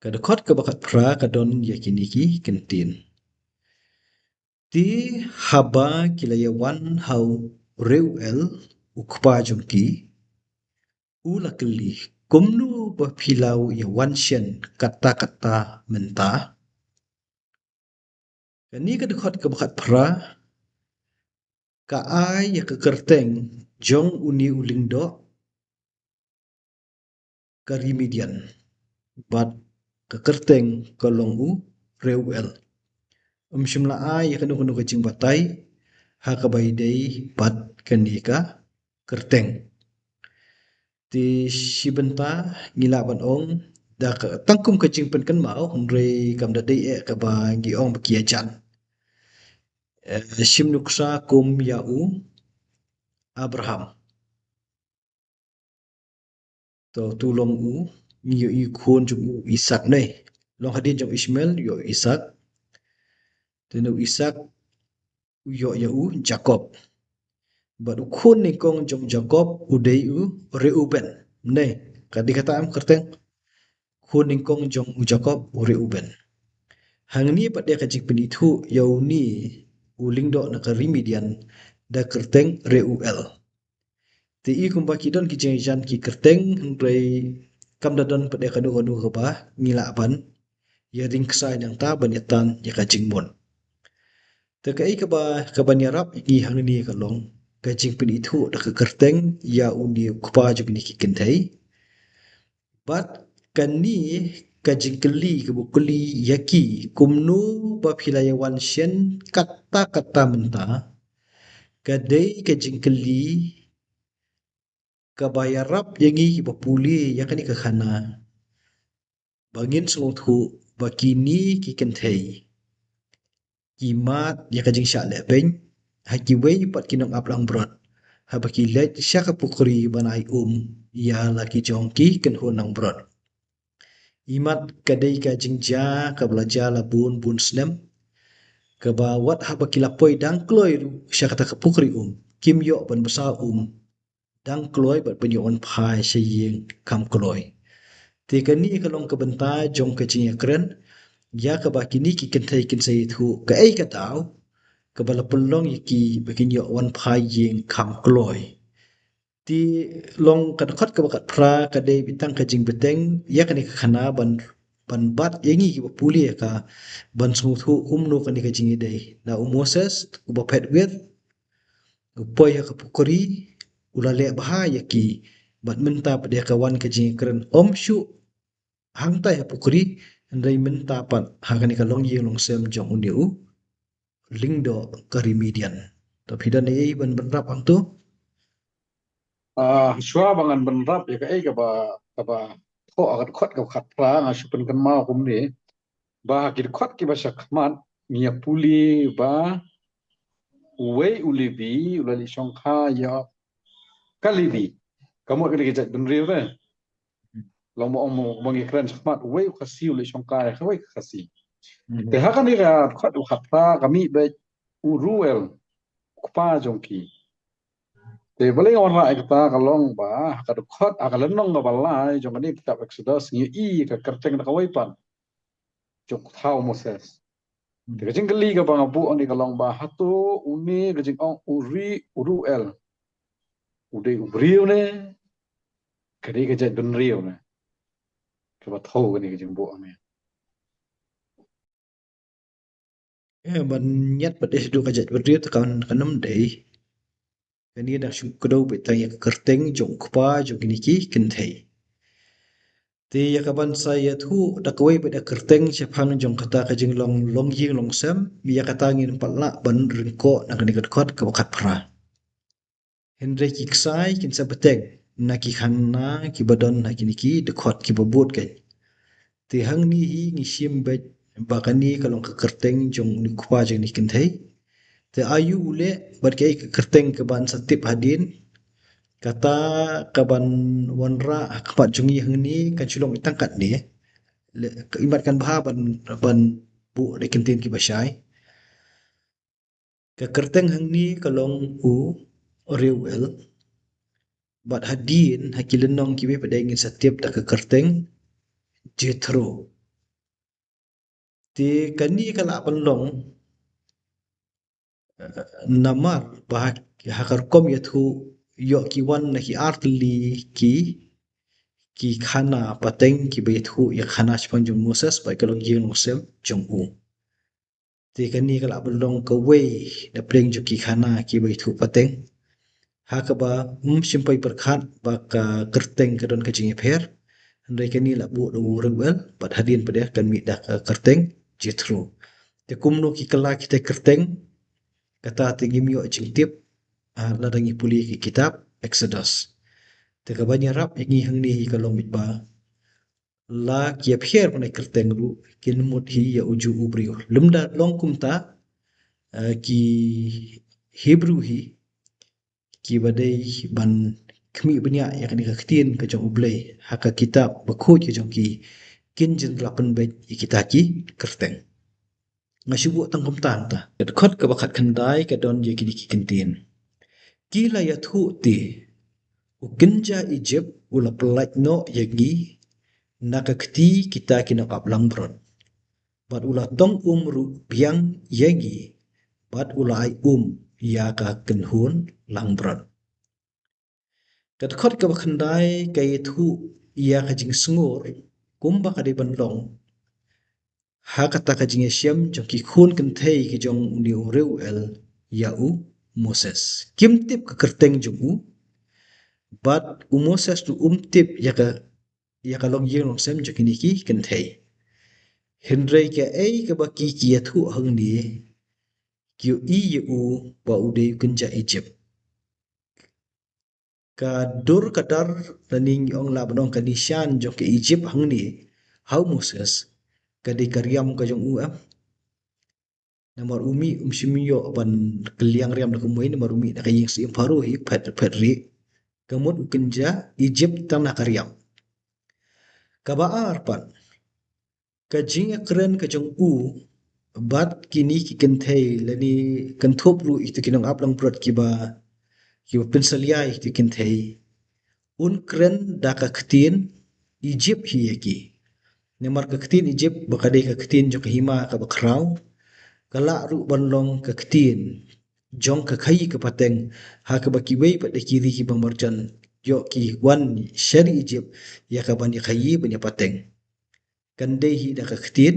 Kadokot kabakat pra kadon yakiniki kentin. Ti haba kilayawan hau reuel ukpa jungki ula keli kumnu bapilau ya wanshen kata-kata mentah kani kadokot kabakat pra ka ai ya kekerteng jong uni ulingdo karimedian bat kekerteng kolongu reuel shimla ai ya kanu kacing batai ha kabaidei bat kanika kerteng ti shibenta ngila ban ong da tangkum kacing pen kan mau hondre kam da dei ka ba ngi ong bakia jan shim nuksa kum yau Abraham to tulong u ngi i khon jung u Isak nei long hadin jong Ismail yo Isak tenu Isak yo yau Jacob but khon ni kong jong Jacob udei u Reuben nei kadi kata am kerteng khon ni kong jong u Jacob u Reuben hang ni pat dia kajik penithu yau ni uling do na karimedian da kerteng Reuel ti i kumba kidon ki jan ki kerteng rei kam dadon pada kadu ke ba ngila ban ya ring ksa yang ta ban yatan ya kajing mon te kai ka ban yarap i hang ni ka long kajing pin itu da ka kerteng ya uni kupa jug ni ki kentai bat kan ni kajing keli ke bukuli yaki kumnu ba philayawan shen kata-kata menta kadai kajing keli kabayarap yangi bapuli yakani ka khana bangin sungthu bakini ki kenthei kimat yakajing sha le pen hakiwei pat kinong aplang brot habaki let shaka pukri banai ya laki jongki ken honang brot imat kadai ka jingja ka belajar labun bun snem ka bawat habaki lapoi dang kloi shaka ta pukri kim yo ban basa dang kloi bat penyon phai sheying kam kloi ti kani kalong ka benta jong ka jing kren ya ka bakini ki kentai kin sai thu ka ai ka tau ka bala pulong ki bakin yo wan phai ying kam kloi ti long ka khat ka bakat pra ka dei bitang ka jing beteng ya kani ka khana ban bat yangi ki puli ka ban su thu umno kani ka jing dei na Moses ba pet with upoi ka pukuri ulale bahaya ki bat menta pada kawan ka jing kren om shu hang tai pukuri ndai menta pat hakani ka long yeng long sem jong undiu lingdo karimedian to phidan ei ban ban rap ang tu Shua bangan benrap ya kai ka ba ko agat khot ka khat pra nga shupen kan ma kum ni ba kir khot ki ba shakmat nia puli ba wei ulibi ulali shongkha ya kalibi kamu kini kejat benriu re long mo mo bangi kren shakmat wei khasi uli shongkha ya wei khasi te hakan ni ka khot khat pra kami be uruel kupa jongki te boleh orang lain kata kalong ba kada khot akalan nong ba balai jong ni kitab Exodus ngi i ka kerteng na kawai pan jong thau Moses te kajing kali ka bang abu ani kalong ba hatu uni kajing ong uri uruel udai ubriu ne kadi kajat benriu ne ka ba thau ni kajing bu ame ban nyat pat es du ka jet berdriu ta kan kanam dei kani da shu kudo betang ya kerteng jong kupa jong ni ki kenthei ti ya kaban saya thu da kawai pada kerteng chapang jong kata ka jing long long ying long sem ya kata ngin palla ban ringko na kani khot ka bakat pra Henry kiksai kin sabeteng na ki khanna ki badon na kini ki de khot ki babut kai ti hang ni hi ngi shim bet bakani kalong ka kerteng jong ni khwa jong ni kin thei te ayu ule bat kai ka kerteng ka ban satip hadin kata ka ban wanra kapat jungi hang ni kan chulong itangkat ni imat kan baha ban bu de kintin ki basai ka kerteng hang ni kalong u rewel bat hadin hakilenong ki be pada ingin setiap tak ke kerteng Jethro Ti kani kala panlong namar bahak hakar kom yathu yo ki wan na ki artli ki khana pateng ki bethu ya khana chpang jung Moses bai kalong yeng Moses jung u. Ti kani kala panlong ka wei na pleng ju ki khana ki bethu pateng hakaba simpai perkhat baka kerteng kadon ka jing pher andai kani la bu do rewel pat hadin pada kan mi dak kerteng jithru. Te kumno ki kala kita kerteng kata tinggi mio jingtip ladangi puli ki kitab Exodus. Te kabanya rap yangi hangni hi kalong mitba la kia pher panai kerteng ru kin mut hi ya uju ubriu. Lumda long kumta ki Hebrew hi ki badai ban kmi banya ya kani ka ktin ka jong ublei haka kitab bakho ki jong ki kin jin lapan bet kita ki kerteng. Ngasubu tangkum tanta. Kat khot ka bakat khandai ka don ye kini ki kentin. Kila ya thu ti ukinja Egypt ula pelaj no yagi nakakti kita kina kaplang bron. Bat ula tong umru biang yagi bat ula ai ya ka kenhun lang bron. Kat khot ka bakhandai ka thu ya ka jing sungur kumba ka di banlong ha kata ka jing syam jong ki khun kenthei ki jong ni ureu el ya u Moses. Kim tip ka kerteng jong u but Moses tu tip ya ka long yeng long sem jo kini ki kenthei Henry ka ei ka baki ki ya thu hang ni kyu i u ba u de kunja Egypt ka dur ka dar laning ong la banong ka nishan jo ke Egypt hang ni how Moses ka de karyam ka jong u am namar umi shimiyo ban keliang riam na kumoi namar umi na kayeng si imparu hi pet ri kamut kunja Egypt tanah karyam kabaar pan ka jing kren ka jong u bat kini ki kenthei lani kanthop ru itu kinong aplang prot ki ba pensalia itu kenthei un kren da ka ktin Egypt hi yaki nemar ka ktin Egypt bakade ka ktin jo ka hima ka bakrau kala ru banlong ka ktin jong ka khai ka pateng ha ka baki wei pa de kiri ki bangmarjan yo ki wan shari Egypt ya ka bani khai bani pateng kandai hi da ka ktin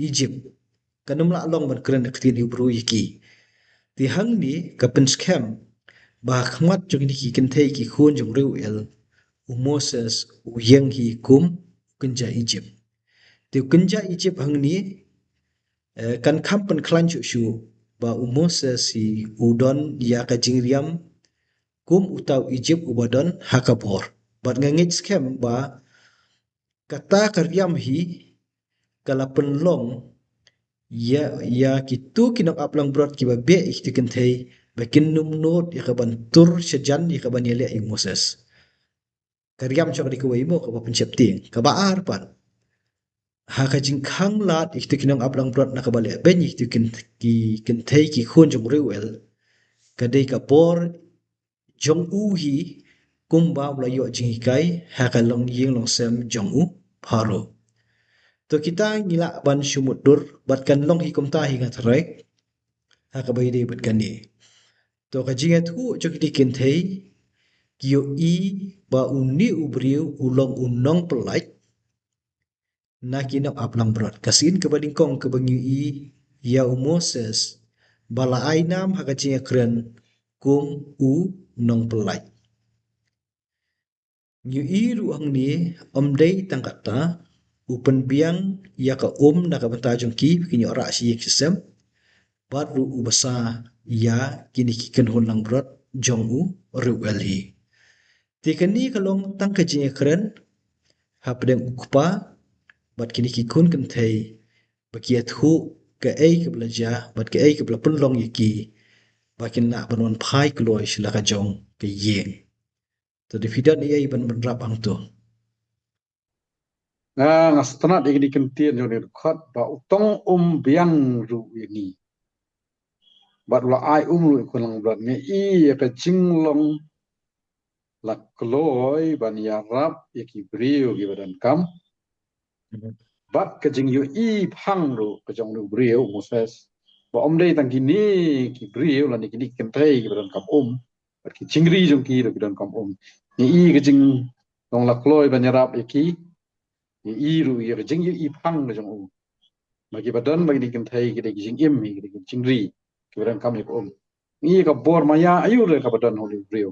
Egypt kanum la long ban kren ktin Hebrew yiki ti hang ni ka pen scam ba khmat jong ni ki kenthei ki khun jong reu el u Moses u yeng hi kum kunja Egypt ti kunja Egypt hang ni kan kham pen klan chu shu ba u Moses hi udon ya ka jingriam kum utau Egypt ubadon hakabor bat ngangit scam ba kata karyam hi kala penlong ya kitu kinok aplang brot ki be ikti kenthei bakin num not ya kaban tur sejan ya kaban yele ay Moses karyam chok di ko mo ka ba pencep ting ka ba arpan ha ka jing khang lat ikti kinok aplang brot na kabale ben ikti ki kenthei ki khun jong rewel ka dei ka por jong u hi kumba bla yo jing kai ha ka long ying long sem jong u pharo to kita ngila ban shumut dur bat kan long hi kumta hi ngatrai ha ka bai dei bat kan ni to ka jinga thu chok di kin thei kio i ba uni ubriu ulong unong pelai na kinap aplang brot kasin ke bading kong ke bangi i ya Moses bala ainam ha ka jinga kren kum u nong pelai nyu i ru ang ni omdei tangkata upen biang ya ka na ka bata jong ki kinyo ra si yek sistem baru ubasa ya kini kiken honang brot jong u reweli tikani kalong tang ka jinga kren hapdeng ukpa bat kini kikun kan thei bakiat hu ka ei ka blaja bat ka ei ka bla punlong yaki bakin na banon phai kloi shila ka jong ka yeng to de fidan ei ban rap ang to ngasatana de di kentien jo ni khot ba utong biang ru ini bat la ai ru ko lang brat nge i ka jinglong la kloi ban ya rap ya ki brio gi badan kam bat ke jing yu i phang ru ke jong ru brio Moses ba om dei tang kini ki brio la ni kini ken thei ki don kam bat ki chingri jong ki ru ki don kam ni i ke jing dong la kloi ba nyarap ki ni i ru ye ke jing yu i phang ru jong bagi badan bagi ni ken thei ki de ki jing im ki de ki chingri ki don kam ni ka bor maya ayu re ka badan holi brio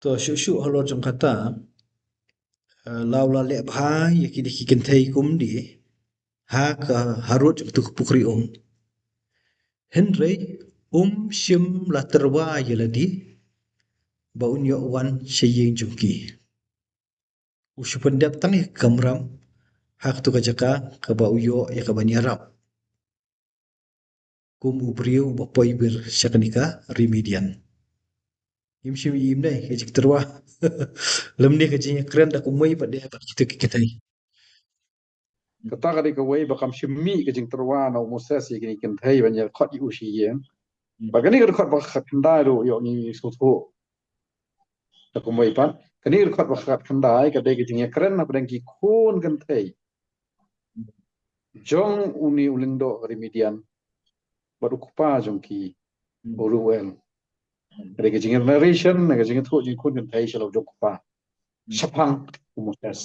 to shu halor jong kata law la le bha ye ki de ki ken thei kum di ha ka harut jong tu pukri henry shim la terwa ye la di ba un yo wan sheyeng jong ki ushu pendap tang ye kamram hak tu kajaka ka ba uyo ya ka banyaram kum ubriu ba poiber shakanika remedian shim yim dai ke jik terwa lemni ke jing kren da kumoi pa de pa kitu kitai kata ka de ka wei ba kam shimi ke jing terwa na Moses ye ki ken thei ba nyar khot yu shi yeng ba gani ka khot ba khat ndai ru yo ni su thu ta ko mai pan kani khot ba khat khandai ka de ki jing kren na preng ki khun kan thei jong uni ulindo remedian baru kupa jong ki oruel de ki jing narration na ki jing thu jing khun kan thei shalo jong kupa sapang Moses